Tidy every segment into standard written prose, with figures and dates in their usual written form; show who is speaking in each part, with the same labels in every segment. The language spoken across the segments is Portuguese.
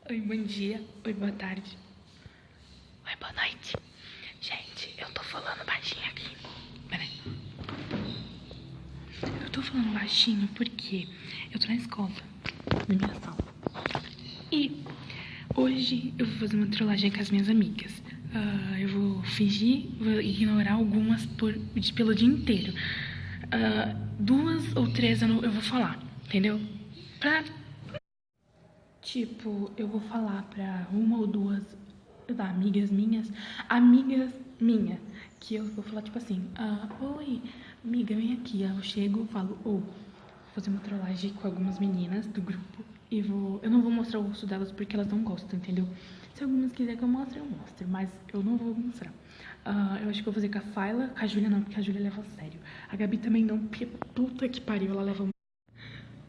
Speaker 1: Oi, bom dia. Oi, boa tarde. Oi, boa noite. Gente, eu tô falando baixinho aqui. Peraí. Eu tô falando baixinho porque eu tô na escola, na minha sala. E hoje eu vou fazer uma trollagem com as minhas amigas. Eu vou fingir, vou ignorar algumas pelo dia inteiro. 2 ou 3 eu vou falar, entendeu? Tipo, eu vou falar pra 1 ou 2 amigas minhas, que eu vou falar tipo assim, oi, amiga, vem aqui. Aí eu chego, falo, vou fazer uma trollagem com algumas meninas do grupo e eu não vou mostrar o rosto delas porque elas não gostam, entendeu? Se algumas quiserem que eu mostre, mas eu não vou mostrar. Eu acho que eu vou fazer com a Fayla, com a Júlia não, porque a Júlia leva a sério. A Gabi também não, porque puta que pariu, ela leva.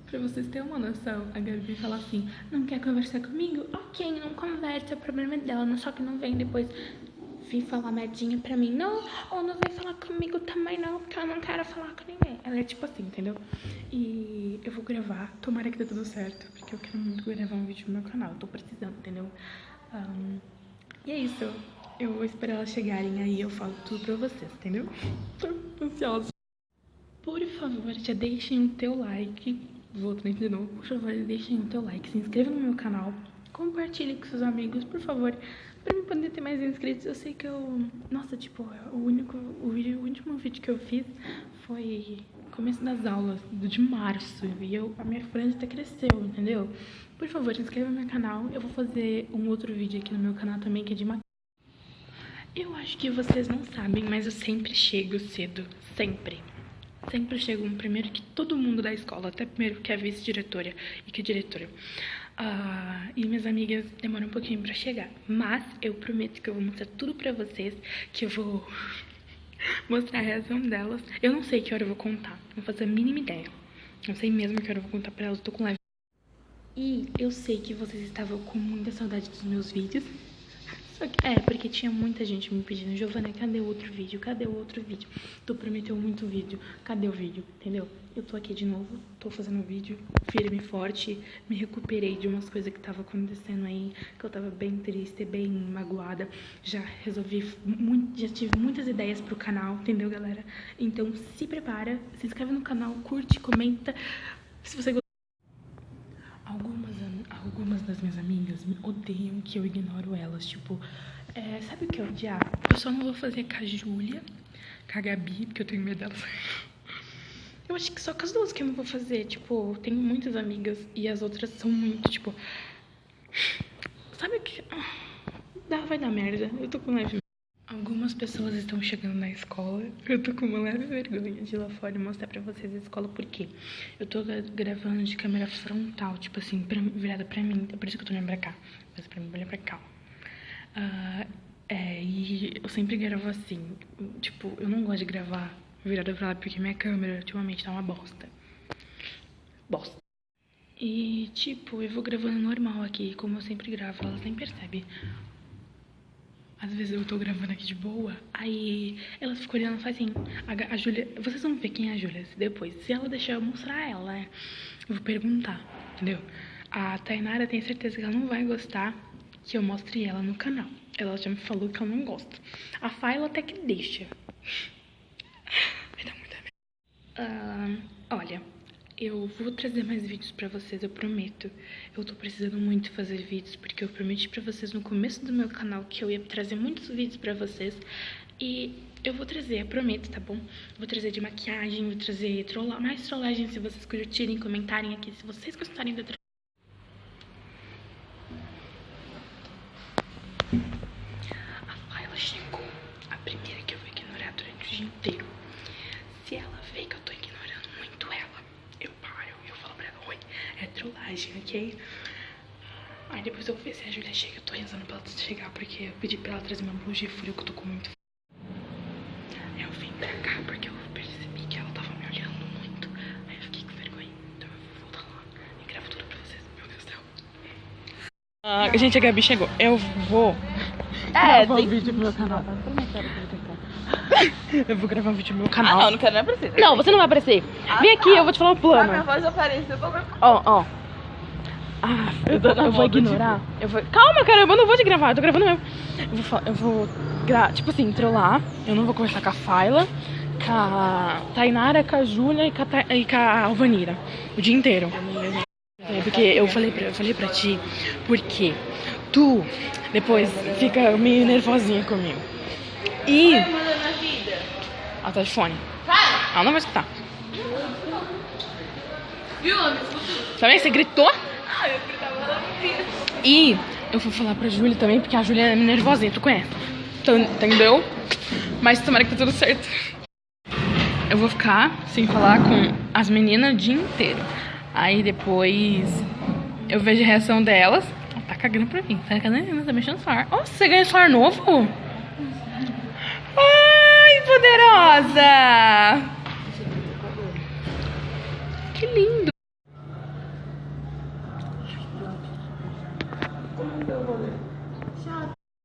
Speaker 1: Pra vocês terem uma noção, a Gabi fala assim, não quer conversar comigo? Ok, não conversa, o problema é dela, só que não vem depois vir falar merdinha pra mim, não, ou não vem falar comigo também não, porque eu não quero falar com ninguém. Ela é tipo assim, entendeu? E eu vou gravar, tomara que dê tudo certo, porque eu quero muito gravar um vídeo no meu canal, eu tô precisando, entendeu? E é isso, eu vou esperar elas chegarem aí, eu falo tudo pra vocês, entendeu? Tô ansiosa. Por favor, já deixem o teu like. Vou de novo. Por favor, deixem o teu like, se inscreva no meu canal, compartilhe com seus amigos, por favor, pra mim poder ter mais inscritos. Eu sei que nossa, tipo, o último vídeo que eu fiz foi começo das aulas, de março, e a minha franja até cresceu, entendeu? Por favor, se inscreva no meu canal. Eu vou fazer um outro vídeo aqui no meu canal também, que é de maquiagem. Eu acho que vocês não sabem, mas eu sempre chego cedo, sempre chego primeiro que todo mundo da escola, até primeiro que é a vice-diretora e que é a diretora. E minhas amigas demoram um pouquinho pra chegar, mas eu prometo que eu vou mostrar tudo pra vocês, que eu vou mostrar a reação delas. Eu não sei que hora eu vou contar, não faço a mínima ideia. Não sei mesmo que hora eu vou contar pra elas, eu tô com live. E eu sei que vocês estavam com muita saudade dos meus vídeos. Porque tinha muita gente me pedindo, Giovana, cadê o outro vídeo? Tu prometeu muito vídeo, cadê o vídeo? Entendeu? Eu tô aqui de novo, tô fazendo um vídeo firme e forte, me recuperei de umas coisas que tava acontecendo aí, que eu tava bem triste, bem magoada, já tive muitas ideias pro canal, entendeu, galera? Então se prepara, se inscreve no canal, curte, comenta, se você gostou. Algumas das minhas amigas me odeiam que eu ignoro elas, tipo, sabe o que é odiar? Eu só não vou fazer com a Júlia, com a Gabi, porque eu tenho medo delas. Eu acho que só com as 2 que eu não vou fazer, tipo, tenho muitas amigas e as outras são muito, tipo, sabe o que? Vai dar merda, eu tô com leve. Algumas pessoas estão chegando na escola. Eu tô com uma leve vergonha de ir lá fora e mostrar pra vocês a escola, porque eu tô gravando de câmera frontal, tipo assim, virada pra mim. É por isso que eu tô olhando pra cá. Mas pra mim, olha pra cá. E eu sempre gravo assim. Tipo, eu não gosto de gravar virada pra lá, porque minha câmera ultimamente tá uma bosta. E, tipo, eu vou gravando normal aqui, como eu sempre gravo, elas nem percebem. Às vezes eu tô gravando aqui de boa, aí ela fica olhando e faz assim, a Júlia, vocês vão ver quem é a Júlia depois, se ela deixar eu mostrar ela, eu vou perguntar, entendeu? A Tainara tem certeza que ela não vai gostar que eu mostre ela no canal, ela já me falou que ela não gosta. A Fayla até que deixa. Vai dar muita merda. Olha, eu vou trazer mais vídeos pra vocês, eu prometo. Eu tô precisando muito fazer vídeos, porque eu prometi pra vocês no começo do meu canal que eu ia trazer muitos vídeos pra vocês. E eu vou trazer, eu prometo, tá bom? Vou trazer de maquiagem, vou trazer mais trollagem, se vocês curtirem, comentarem aqui, se vocês gostarem da trollagem. A Fayla chegou, a primeira que eu vou ignorar durante o dia inteiro. Se ela vê que eu tô ignorando muito ela, eu falo pra ela, oi, é trollagem, ok? Aí depois eu vou ver se a Júlia chega, eu tô rezando pra ela chegar, porque eu pedi pra ela trazer uma blusa de frio que eu tô com muito frio. Eu vim pra cá porque eu percebi que ela tava me olhando muito, aí eu fiquei com vergonha, então eu vou voltar lá e gravo tudo pra vocês, meu Deus do céu. Gente, a Gabi chegou, eu vou gravar um vídeo pro meu canal. Eu vou gravar um vídeo no meu canal.
Speaker 2: Não, não quero nem aparecer.
Speaker 1: Não, você não vai aparecer. Vem aqui, eu vou te falar um plano.
Speaker 2: Minha voz apareceu.
Speaker 1: Ó. Ah, eu vou ignorar. Calma, caramba, eu não vou te gravar, eu tô gravando mesmo. Tipo assim, trollar. Eu não vou conversar com a Fayla, com a Tainara, com a Júlia e com a Alvanira o dia inteiro. Porque eu falei pra ti, porque tu depois fica meio nervosinha comigo. E... ela tá de fone. Ela não vai escutar. Viu? Também você gritou? Eu gritava, ela não via. E eu vou falar pra Júlia também, porque a Júlia é nervosinha, tu conhece? Entendeu? Mas tomara que tá tudo certo. Eu vou ficar sem falar com as meninas o dia inteiro. Aí depois eu vejo a reação delas. Ela tá cagando pra mim. Tá cagando, tá mexendo no celular. Nossa, você ganhou celular novo? Ai, poderosa! Que lindo!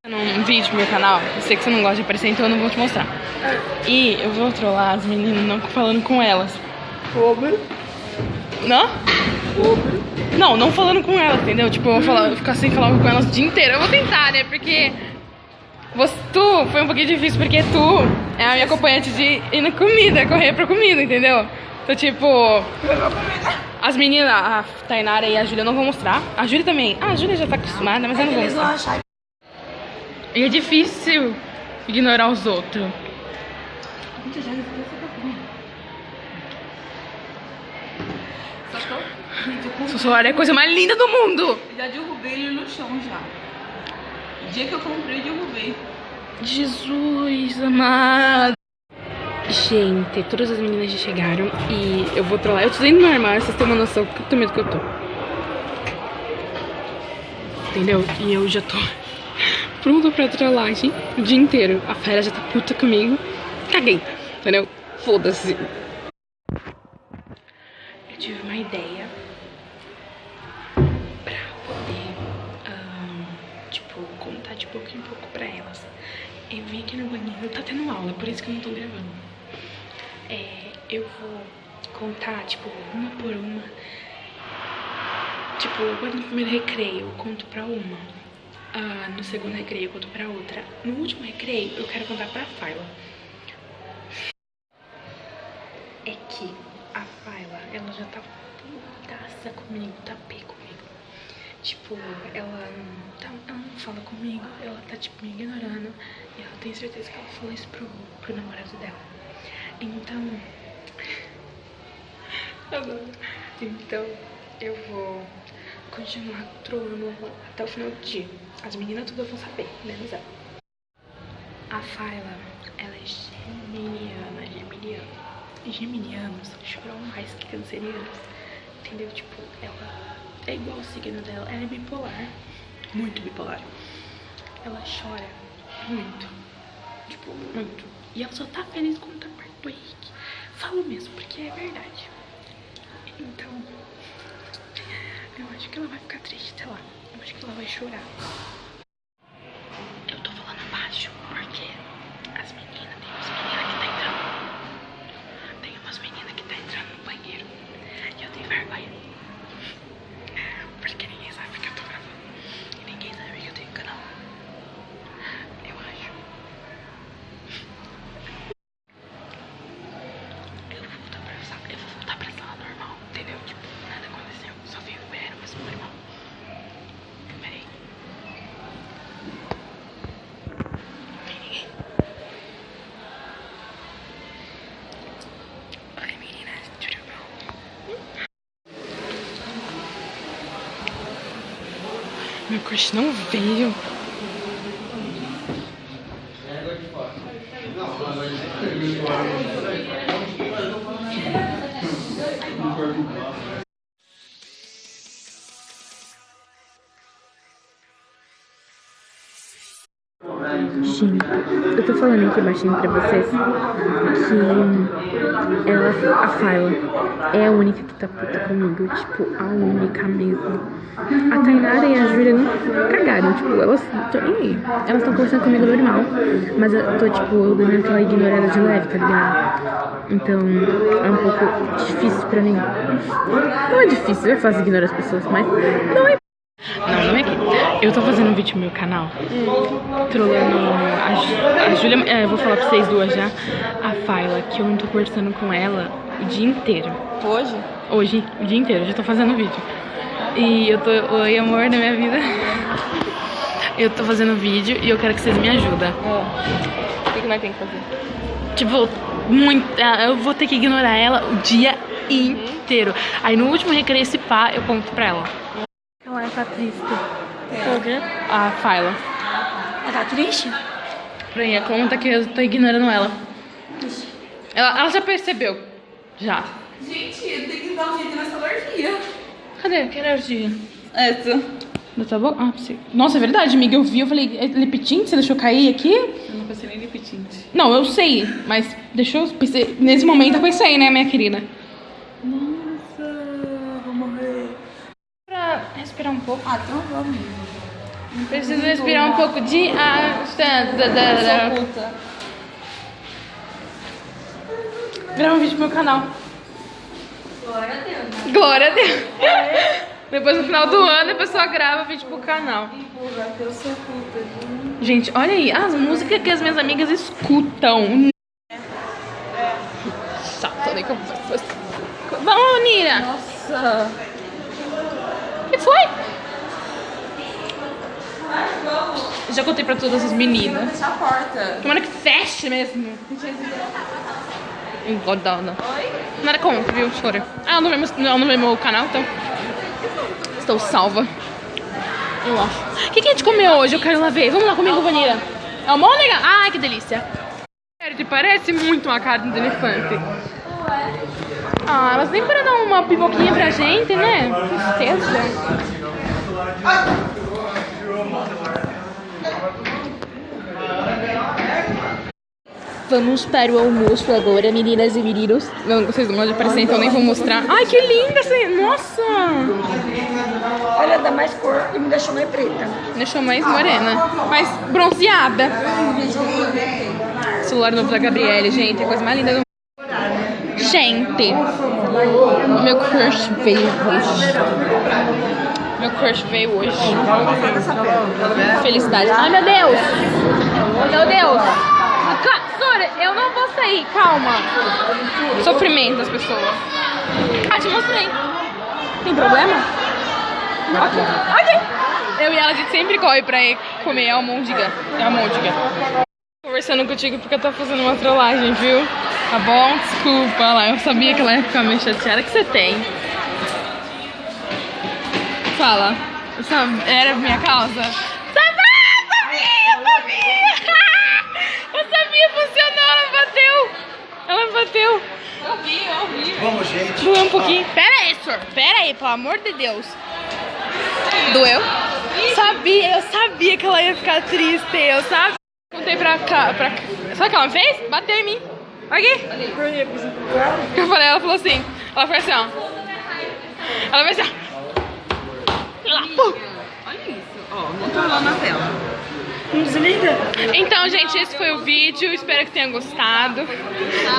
Speaker 1: Num vídeo pro meu canal, eu sei que você não gosta de aparecer, então eu não vou te mostrar. E eu vou trollar as meninas não falando com elas. Sobre? Não? Sobre? Não falando com elas, entendeu? Tipo, eu vou ficar sem falar com elas o dia inteiro. Eu vou tentar, né? Porque tu foi um pouquinho difícil, porque tu é a minha acompanhante de ir na comida, correr pra comida, entendeu? Então, tipo, as meninas, a Tainara e a Júlia, eu não vou mostrar. A Júlia também. Ah, a Júlia já tá acostumada, mas eu não vou mostrar. E é difícil ignorar os outros. Seu celular é a coisa mais linda do mundo.
Speaker 2: Já derrubei ele no chão já. O dia que eu comprei, derrubei.
Speaker 1: Jesus amado. Gente, todas as meninas já chegaram e eu vou trollar. Eu tô dentro do meu armário, vocês têm uma noção do medo que eu tô. Entendeu? E eu já tô pronta pra trollagem o dia inteiro. A fera já tá puta comigo. Caguei, entendeu? Foda-se. Eu tive uma ideia pra poder, tipo, contar de pouco em pouco pra elas. Eu vim aqui no banheiro, tá tendo aula, por isso que eu não tô gravando. Eu vou contar, tipo, uma por uma. Tipo, agora no primeiro recreio eu conto pra uma. No segundo recreio eu conto pra outra. No último recreio eu quero contar pra Fayla. É que a Fayla, ela já tá putaça comigo, tá pé comigo. Tipo, ela não fala comigo, ela tá tipo me ignorando. E ela tem certeza que ela falou isso pro namorado dela. Então eu vou continuar trollando até o final do dia. As meninas tudo vão saber, menos ela. A Fayla, ela é geminiana. Geminianos choram mais que cancerianos. Entendeu? Tipo, ela é igual o signo dela. Ela é bipolar. Muito bipolar. Ela chora muito. Tipo, muito. E ela só tá feliz com o tá perto do Henrique. Falo mesmo, porque é verdade. Então, eu acho que ela vai ficar triste, sei lá. Eu acho que ela vai chorar. Eu tô falando baixo porque as meninas, tem umas meninas que tá entrando. Tem umas meninas que tá entrando no banheiro. E eu tenho vergonha. Porque ninguém sabe que eu tô gravando. E ninguém sabe que eu tenho canal. Eu acho. Eu vou voltar pra sala normal, entendeu? Tipo, nada aconteceu. Só veio o banheiro, mas foi normal. Peraí. Não tem ninguém. Oi, meninas, tudo bom? Meu crush não veio. Gente, eu tô falando aqui baixinho pra vocês que ela, a Fayla, é a única que tá puta comigo. Tipo, a única mesmo. A Tainara e a Júlia não cagaram. Tipo, elas tô nem aí. Elas estão conversando comigo normal. Mas eu tô, tipo, dando aquela ignorada de leve, tá ligado? Então, é um pouco difícil pra mim. Não é difícil, é fácil ignorar as pessoas, mas não é. Não é que eu tô fazendo um vídeo no meu canal trolando a Júlia, eu vou falar pra vocês duas já. A Fayla, que eu não tô conversando com ela o dia inteiro.
Speaker 2: Hoje?
Speaker 1: Hoje, o dia inteiro, eu já tô fazendo vídeo. E eu tô, oi amor da minha vida. Eu tô fazendo vídeo e eu quero que vocês me ajudem.
Speaker 2: O que nós temos que fazer?
Speaker 1: Tipo, eu vou ter que ignorar ela o dia inteiro. Aí no último recreio, esse pá, eu conto pra ela. Ela tá triste. A Fayla.
Speaker 3: Ela tá triste?
Speaker 1: Peraí, conta que eu tô ignorando ela. Ela já percebeu. Já.
Speaker 2: Gente, tem que dar um jeito nessa alergia.
Speaker 1: Cadê? Que alergia?
Speaker 2: Essa.
Speaker 1: Da tua boca? Ah, sim. Nossa, é verdade, amiga. Eu vi, eu falei, é lipitinte? Você deixou cair aqui?
Speaker 2: Eu não pensei nem lipitinte.
Speaker 1: Não, eu sei. Mas deixou... Pensei, nesse momento eu pensei, né, minha querida?
Speaker 2: Nossa, vou morrer.
Speaker 1: Pra respirar um pouco.
Speaker 2: Ah, então vamos.
Speaker 1: Preciso respirar um pouco de...
Speaker 2: Sou puta.
Speaker 1: Grava um vídeo pro meu canal.
Speaker 3: Glória a Deus. Né?
Speaker 1: Glória a Deus. Depois no final do ano a pessoa grava vídeo pro canal.
Speaker 2: Eu sou puta.
Speaker 1: Gente, olha aí, as músicas que as minhas amigas escutam. Chato, nem como vamos, Nira.
Speaker 2: Nossa.
Speaker 1: O que foi? Já contei pra todas as meninas.
Speaker 2: Fechar a porta.
Speaker 1: Tomara que feche mesmo. Engodona. Nada contra, viu? Sorry. Ela não vê meu canal, então estou salva. Eu acho. O que a gente comeu hoje? Eu quero lá ver. Vamos lá comigo, Vanira. Almôndega? Ai, que delícia. Parece muito uma carne de elefante. Ah, elas nem para dar uma pipoquinha pra gente, né? Tristeza. Vamos para o almoço agora, meninas e meninos. Não, vocês não vão aparecer, então nem vou mostrar. Ai, que linda essa... Nossa!
Speaker 3: Ela dá mais cor e me deixou mais preta.
Speaker 1: Deixou mais morena. Mais bronzeada. Celular novo da Gabriele, gente. É a coisa mais linda do mundo. Gente, meu crush veio hoje. Meu crush veio hoje. Felicidade. Ai, meu Deus! Meu Deus! Sora, eu não vou sair, calma. Sofrimento das pessoas. Ah, te mostrei. Tem problema? Ok. Eu e ela, a gente sempre corre pra ir comer almôndega. É almôndega. Conversando contigo porque eu tô fazendo uma trollagem, viu? Tá bom? Desculpa lá, eu sabia que ela ia ficar meio chateada. O que você tem? Fala. Essa era a minha causa. Funcionou, ela bateu.
Speaker 2: Eu vi.
Speaker 4: Vamos, gente.
Speaker 1: Doeu um pouquinho. Pera aí, senhor. Pera aí, pelo amor de Deus. Doeu? Eu sabia que ela ia ficar triste. Eu sabia. Contei pra cá. Sabe o que ela me fez? Bateu em mim. Aqui. Eu falei, ela falou assim. Ela foi assim, ó. Ela foi assim, ó. Lá,
Speaker 2: Olha isso. Ó, não tá lá na tela.
Speaker 3: Desliga.
Speaker 1: Então, gente, esse foi o vídeo. Espero que tenham gostado.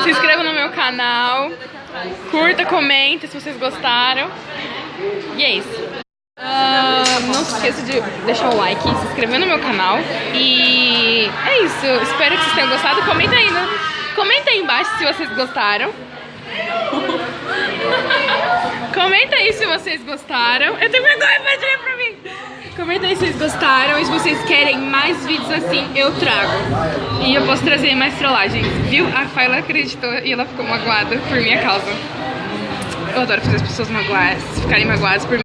Speaker 1: Se inscreva no meu canal. Curta, comenta se vocês gostaram. E é isso. Não se esqueça de deixar o like, se inscrever no meu canal. E é isso. Espero que vocês tenham gostado. Comenta aí embaixo se vocês gostaram. Comenta aí se vocês gostaram. Eu tenho vergonha, pode vir pra mim. Comenta aí se vocês gostaram e se vocês querem mais vídeos assim, eu trago. E eu posso trazer mais trollagens, viu? A Fayla acreditou e ela ficou magoada por minha causa. Eu adoro fazer as pessoas ficarem magoadas por mim.